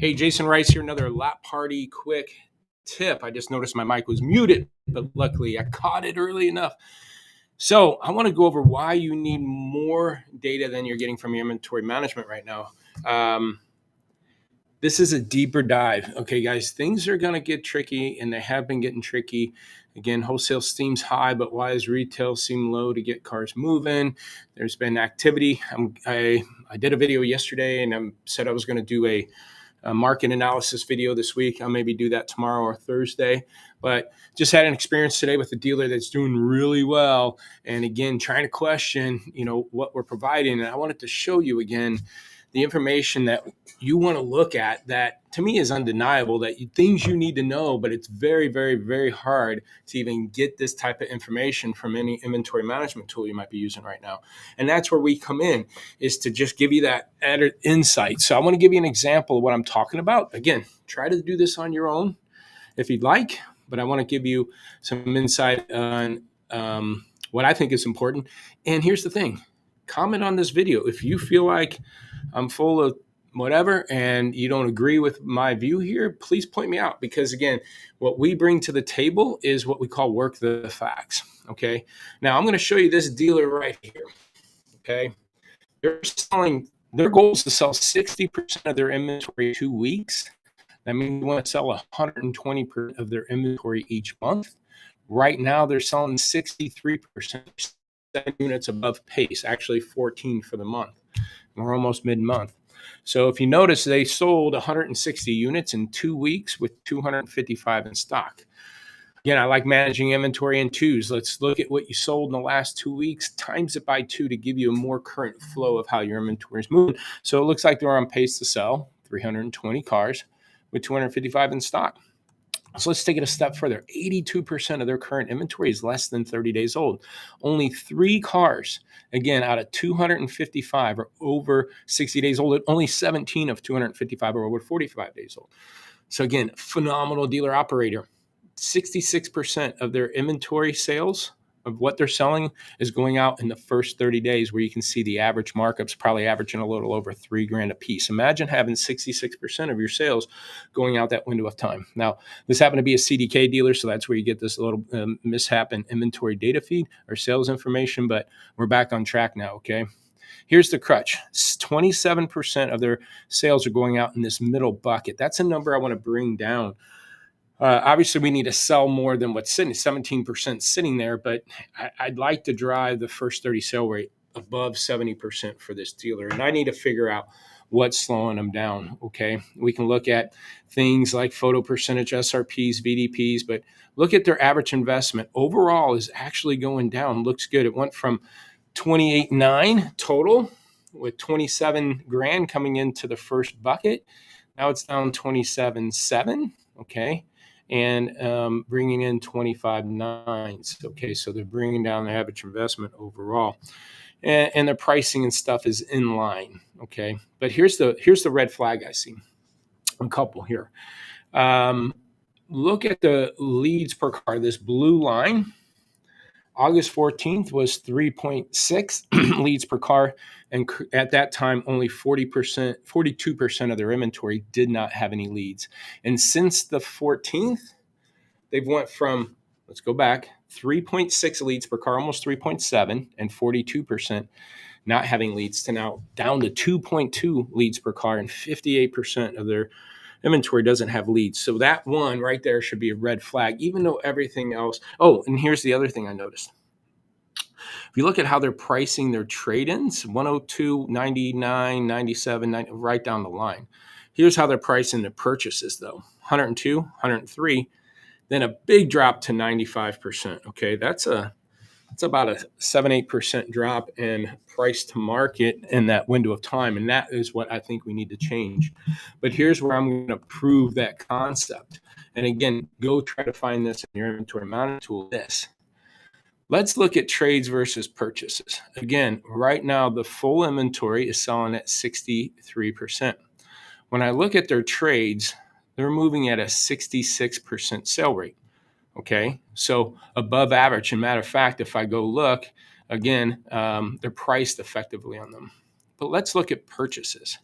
Hey, Jason Rice here, another lap party quick tip. I just noticed my mic was muted, but luckily I caught it early enough. So I want to go over why you need more data than you're getting from your inventory management right now. This is a deeper dive. Okay, guys, things are going to get tricky, and they have been getting tricky. Again, wholesale seems high, but why does retail seem low to get cars moving? There's been activity. I did a video yesterday, and I said I was going to do a market analysis video this week. I'll maybe do that tomorrow or Thursday. But just had an experience today with a dealer that's doing really well. And again, trying to question, what we're providing. And I wanted to show you again the information that you want to look at that to me is undeniable, that things you need to know, but it's very, very, very hard to even get this type of information from any inventory management tool you might be using right now. And that's where we come in, is to just give you that added insight. So I want to give you an example of what I'm talking about. Again, try to do this on your own if you'd like, but I want to give you some insight on what I think is important. And here's the thing. Comment on this video if you feel like I'm full of whatever and you don't agree with my view here. Please point me out, because again, what we bring to the table is what we call work the facts. Okay, now I'm going to show you this dealer right here. Okay, their goal is to sell 60% of their inventory in 2 weeks. That means they want to sell 120% of their inventory each month. Right now they're selling 63%, 7 units above pace, actually 14 for the month. We're almost mid-month. So if you notice, they sold 160 units in 2 weeks with 255 in stock. Again, I like managing inventory in twos. Let's look at what you sold in the last 2 weeks, times it by 2 to give you a more current flow of how your inventory is moving. So it looks like they're on pace to sell 320 cars with 255 in stock. So let's take it a step further. 82% of their current inventory is less than 30 days old. Only 3 cars, again, out of 255 are over 60 days old. Only 17 of 255 are over 45 days old. So again, phenomenal dealer operator. 66% of their inventory sales of what they're selling is going out in the first 30 days, where you can see the average markups probably averaging a little over $3,000 a piece. Imagine having 66% of your sales going out that window of time. Now, this happened to be a CDK dealer, so that's where you get this little mishap in inventory data feed or sales information, but we're back on track now, okay? Here's the crutch. 27% of their sales are going out in this middle bucket. That's a number I want to bring down. Obviously, we need to sell more than what's sitting, 17% sitting there, but I'd like to drive the first 30 sale rate above 70% for this dealer. And I need to figure out what's slowing them down, okay? We can look at things like photo percentage, SRPs, VDPs, but look at their average investment. Overall is actually going down. Looks good. It went from 28.9 total with 27 grand coming into the first bucket. Now it's down 27.7, okay? And bringing in 25.9s. Okay, so they're bringing down the average investment overall, and the pricing and stuff is in line. Okay, but here's the red flag I see. A couple here. Look at the leads per car. This blue line. August 14th was 3.6 leads per car. And at that time, only 42% of their inventory did not have any leads. And since the 14th, they've went from, let's go back, 3.6 leads per car, almost 3.7, and 42% not having leads, to now down to 2.2 leads per car, and 58% of their inventory doesn't have leads. So that one right there should be a red flag, even though everything else. Oh, and here's the other thing I noticed. If you look at how they're pricing their trade-ins, 102, 99, 97, 90, right down the line. Here's how they're pricing their purchases, though. 102, 103, then a big drop to 95%. Okay, that's about a 7-8% drop in price to market in that window of time. And that is what I think we need to change. But here's where I'm going to prove that concept. And again, go try to find this in your inventory management tool. Let's look at trades versus purchases. Again, right now, the full inventory is selling at 63%. When I look at their trades, they're moving at a 66% sale rate. Okay, so above average. And matter of fact, if I go look, again, they're priced effectively on them. But let's look at purchases.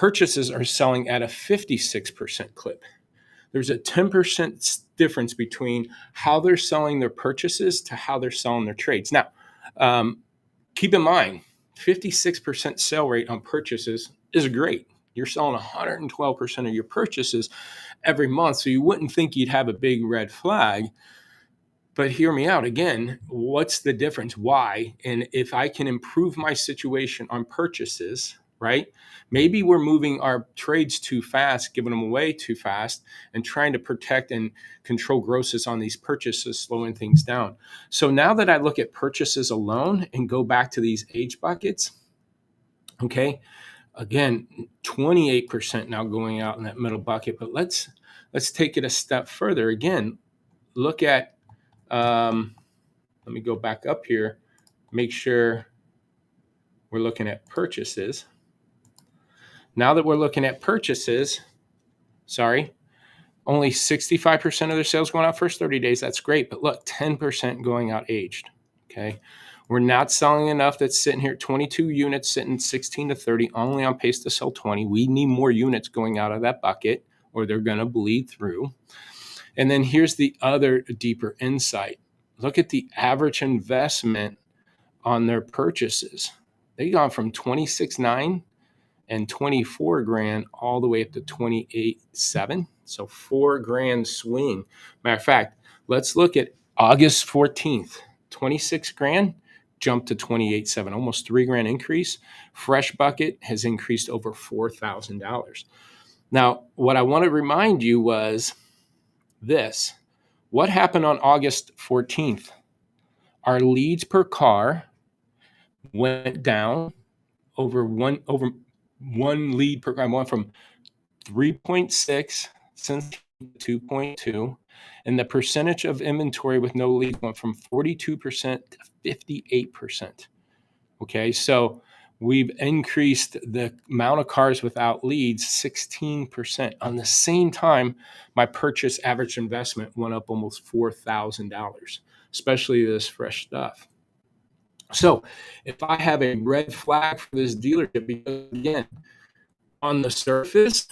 purchases are selling at a 56% clip. There's a 10% difference between how they're selling their purchases to how they're selling their trades. Now, keep in mind, 56% sale rate on purchases is great. You're selling 112% of your purchases every month, so you wouldn't think you'd have a big red flag. But hear me out again. What's the difference? Why? And if I can improve my situation on purchases, right? Maybe we're moving our trades too fast, giving them away too fast, and trying to protect and control grosses on these purchases, slowing things down. So now that I look at purchases alone and go back to these age buckets, okay, again, 28% now going out in that middle bucket. But let's take it a step further. Again, look at, let me go back up here, make sure we're looking at purchases. Now that we're looking at purchases, only 65% of their sales going out first 30 days. That's great. But look, 10% going out aged. Okay. We're not selling enough. That's sitting here, 22 units sitting 16 to 30, only on pace to sell 20. We need more units going out of that bucket or they're going to bleed through. And then here's the other deeper insight. Look at the average investment on their purchases. They've gone from 26.9 and 24 grand all the way up to 28.7. So $4,000 swing. Matter of fact, let's look at August 14th, 26 grand jumped to 28.7, almost $3,000 increase. Fresh bucket has increased over $4,000. Now, what I want to remind you was this. What happened on August 14th? Our leads per car went down over one lead per car. I went from 3.6 since 2.2, and the percentage of inventory with no leads went from 42% to 58%. Okay, so we've increased the amount of cars without leads 16%. On the same time, my purchase average investment went up almost $4,000, especially this fresh stuff. So if I have a red flag for this dealership, because again, on the surface,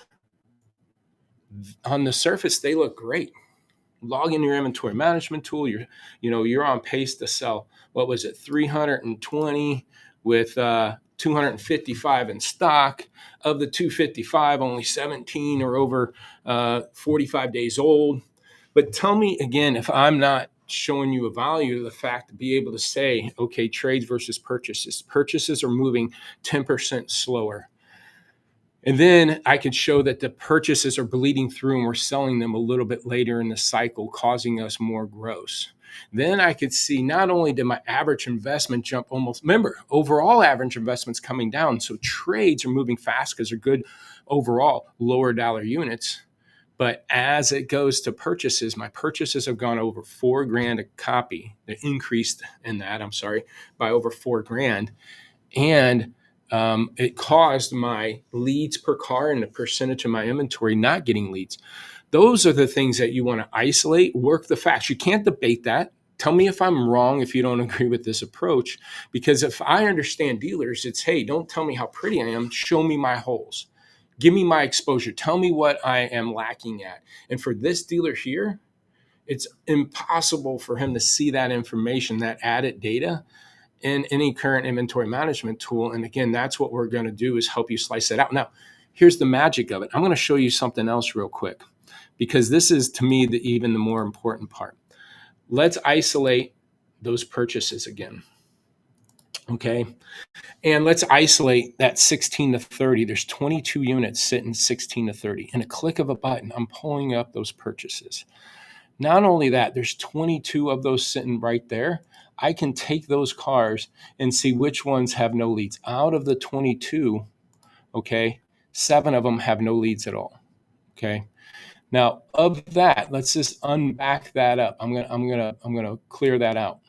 they look great. Log in your inventory management tool. You're on pace to sell. What was it? 320 with 255 in stock. Of the 255, only 17 are over 45 days old. But tell me again, if I'm not showing you a value of the fact to be able to say, okay, trades versus purchases. Purchases are moving 10% slower. And then I could show that the purchases are bleeding through and we're selling them a little bit later in the cycle, causing us more gross. Then I could see not only did my average investment jump almost, remember, overall average investment's coming down. So trades are moving fast because they're good overall, lower dollar units. But as it goes to purchases, my purchases have gone over $4,000 a copy. They increased in that, by over $4,000. And it caused my leads per car and the percentage of my inventory not getting leads. Those are the things that you want to isolate, work the facts. You can't debate that. Tell me if I'm wrong if you don't agree with this approach. Because if I understand dealers, it's, hey, don't tell me how pretty I am. Show me my holes. Give me my exposure. Tell me what I am lacking at. And for this dealer here, it's impossible for him to see that information, that added data, in any current inventory management tool. And again, that's what we're going to do, is help you slice it out. Now, here's the magic of it. I'm going to show you something else real quick, because this is, to me, even the more important part. Let's isolate those purchases again. Okay. And let's isolate that 16 to 30. There's 22 units sitting 16 to 30. In a click of a button, I'm pulling up those purchases. Not only that, there's 22 of those sitting right there. I can take those cars and see which ones have no leads. Out of the 22, okay, 7 of them have no leads at all. Okay. Now, of that, let's just unback that up. I'm gonna clear that out.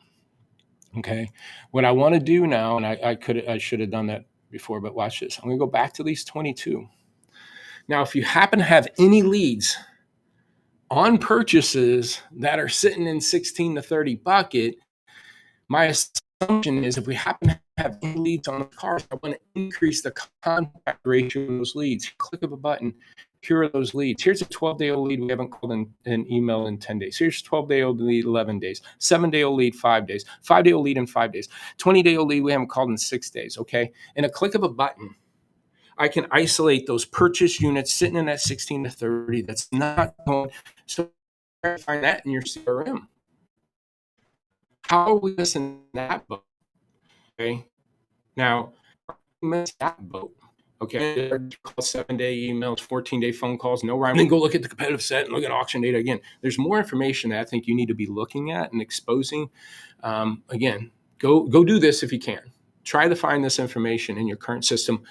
Okay. What I want to do now, and I should have done that before, but watch this. I'm gonna go back to these 22. Now, if you happen to have any leads on purchases that are sitting in 16 to 30 bucket, my assumption is if we happen to have any leads on the cars. I want to increase the contact ratio of those leads. Click of a button. Here are those leads. Here's a 12-day-old lead we haven't called an email in 10 days. Here's a 12-day-old lead, 11 days. 7-day-old lead, 5 days. 5-day-old lead in 5 days. 20-day-old lead we haven't called in 6 days, okay? In a click of a button, I can isolate those purchase units sitting in that 16 to 30 that's not going. So find that in your CRM. How are we missing that boat? Okay. Now, miss that boat. Okay. 7-day emails, 14-day phone calls, no rhyme. Then go look at the competitive set and look at auction data again. There's more information that I think you need to be looking at and exposing. Again, go do this if you can. Try to find this information in your current system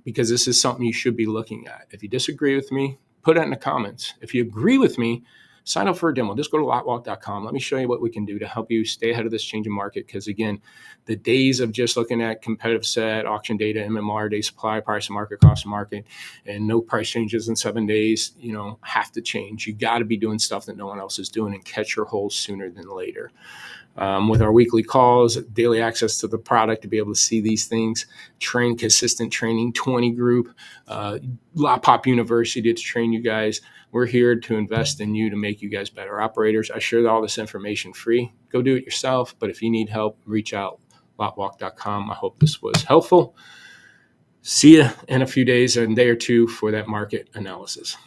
because this is something you should be looking at. If you disagree with me, put it in the comments. If you agree with me, sign up for a demo. Just go to lotwalk.com. Let me show you what we can do to help you stay ahead of this changing market. Because again, the days of just looking at competitive set, auction data, MMR, day supply, price of market, cost of market, and no price changes in 7 days, have to change. You got to be doing stuff that no one else is doing and catch your holes sooner than later. With our weekly calls, daily access to the product to be able to see these things, train consistent training, 20 group, Lot Pop University to train you guys. We're here to invest in you to make you guys better operators. I share all this information free. Go do it yourself. But if you need help, reach out, lotwalk.com. I hope this was helpful. See you in a few days, a day or two for that market analysis.